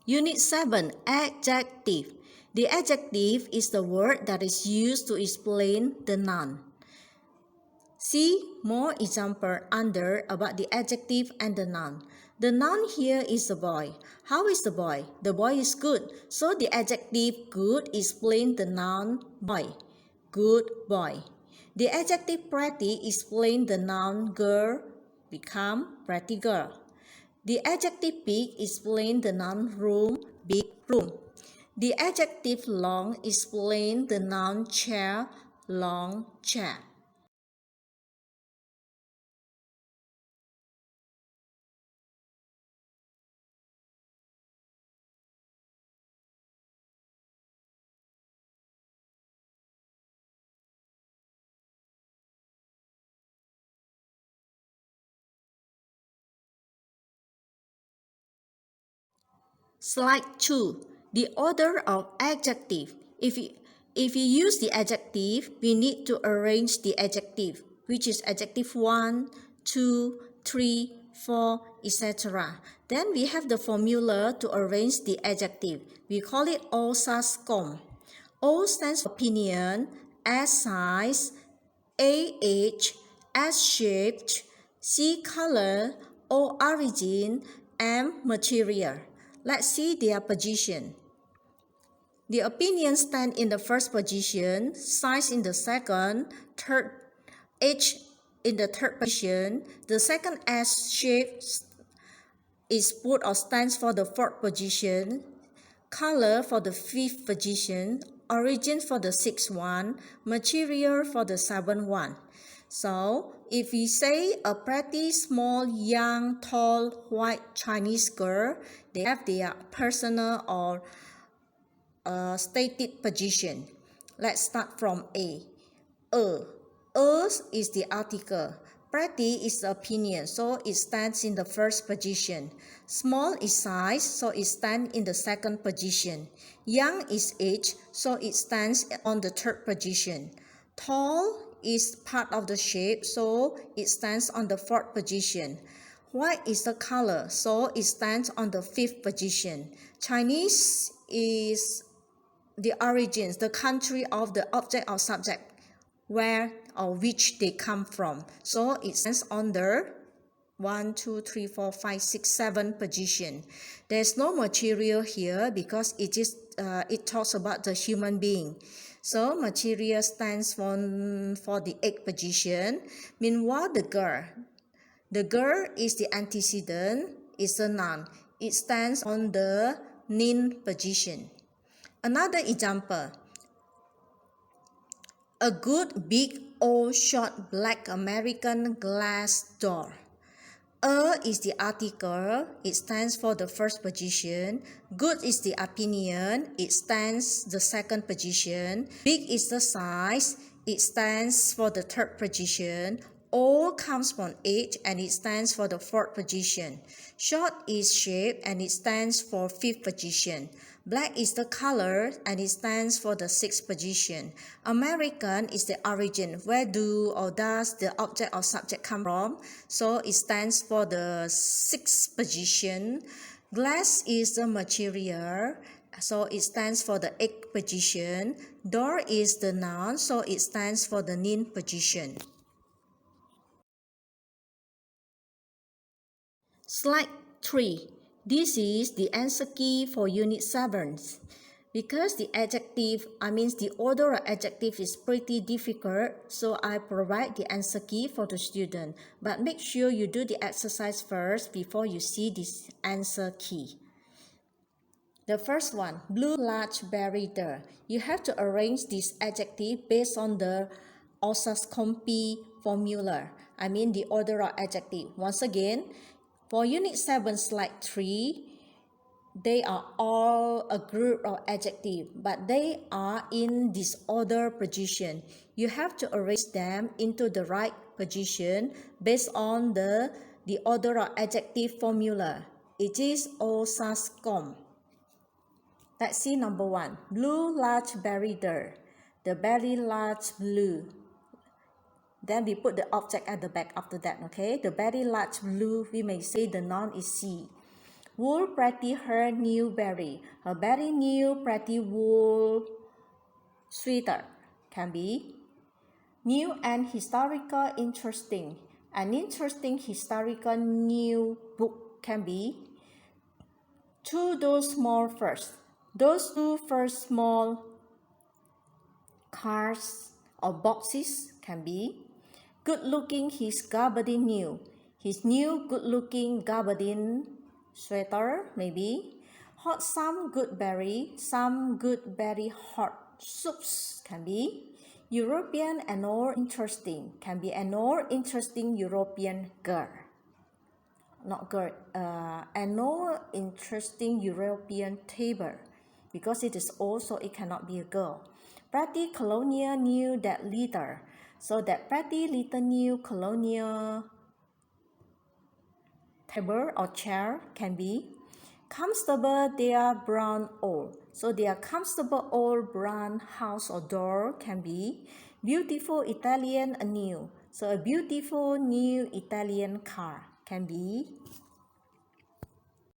Unit 7. Adjective. The adjective is the word that is used to explain the noun. See more example under about the adjective and the noun. The noun here is the boy. How is the boy? The boy is good. So the adjective good explains the noun boy. Good boy. The adjective pretty explains the noun girl, become pretty girl. The adjective big explains the noun room, big room. The adjective long explains the noun chair, long chair. Slide 2. The order of adjective. If you use the adjective, we need to arrange the adjective, which is adjective 1, 2, 3, 4, etc. Then we have the formula to arrange the adjective. We call it O-SAS-COM. O stands for opinion, S size, A age, S shaped, C color, O origin, M material. Let's see their position. The opinion stand in the first position, size in the second, third, age in the third position. The second S shape is put or stands for the fourth position, color for the fifth position, origin for the sixth one, material for the seventh one. So, if we say a pretty, small, young, tall, white Chinese girl, they have their personal or stated position. Let's start from A. A is the article. Pretty is the opinion, so it stands in the first position. Small is size, so it stands in the second position. Young is age, so it stands on the third position. Tall is part of the shape, so it stands on the fourth position. White is the color, so it stands on the fifth position. Chinese is the origins, the country of the object or subject, where or which they come from. So it stands on the 1, 2, 3, 4, 5, 6, 7 position. There's no material here because it talks about the human being. So material stands for the 8th position. Meanwhile, the girl is the antecedent, is a noun. It stands on the 9th position. Another example. A good, big, old, short, black American glass door. A is the article, it stands for the first position. Good is the opinion, it stands the second position. Big is the size, it stands for the third position. Old comes from age and it stands for the fourth position. Short is shape and it stands for fifth position. Black is the color and it stands for the sixth position. American is the origin. Where do or does the object or subject come from? So it stands for the sixth position. Glass is the material. So it stands for the eighth position. Door is the noun. So it stands for the ninth position. Slide 3. This is the answer key for Unit 7. Because the the order of adjective is pretty difficult, so I provide the answer key for the student. But make sure you do the exercise first before you see this answer key. The first one, blue large berry there. You have to arrange this adjective based on the Osas-Compi formula. The order of adjective. Once again, for Unit 7, Slide 3, they are all a group of adjectives, but they are in disorder position. You have to arrange them into the right position based on the order of adjective formula. It is Osas-Com. Let's see number 1. Blue large berry there. The berry large blue. Then we put the object at the back after that, okay? The very large blue, we may say the noun is C. Wool pretty her new berry. Her berry new pretty wool sweater can be new and historical interesting. An interesting historical new book can be to those small first. Those two first small cards or boxes can be good looking his gabardine new. His new good looking gabardine sweater maybe. Hot some good berry hot soups can be. European and or interesting can be an or interesting European girl. Not girl, an or interesting European table because it cannot be a girl. Pretty colonial new that litter. So that pretty little new colonial table or chair can be comfortable their brown old. So their comfortable old brown house or door can be beautiful Italian new. So a beautiful new Italian car can be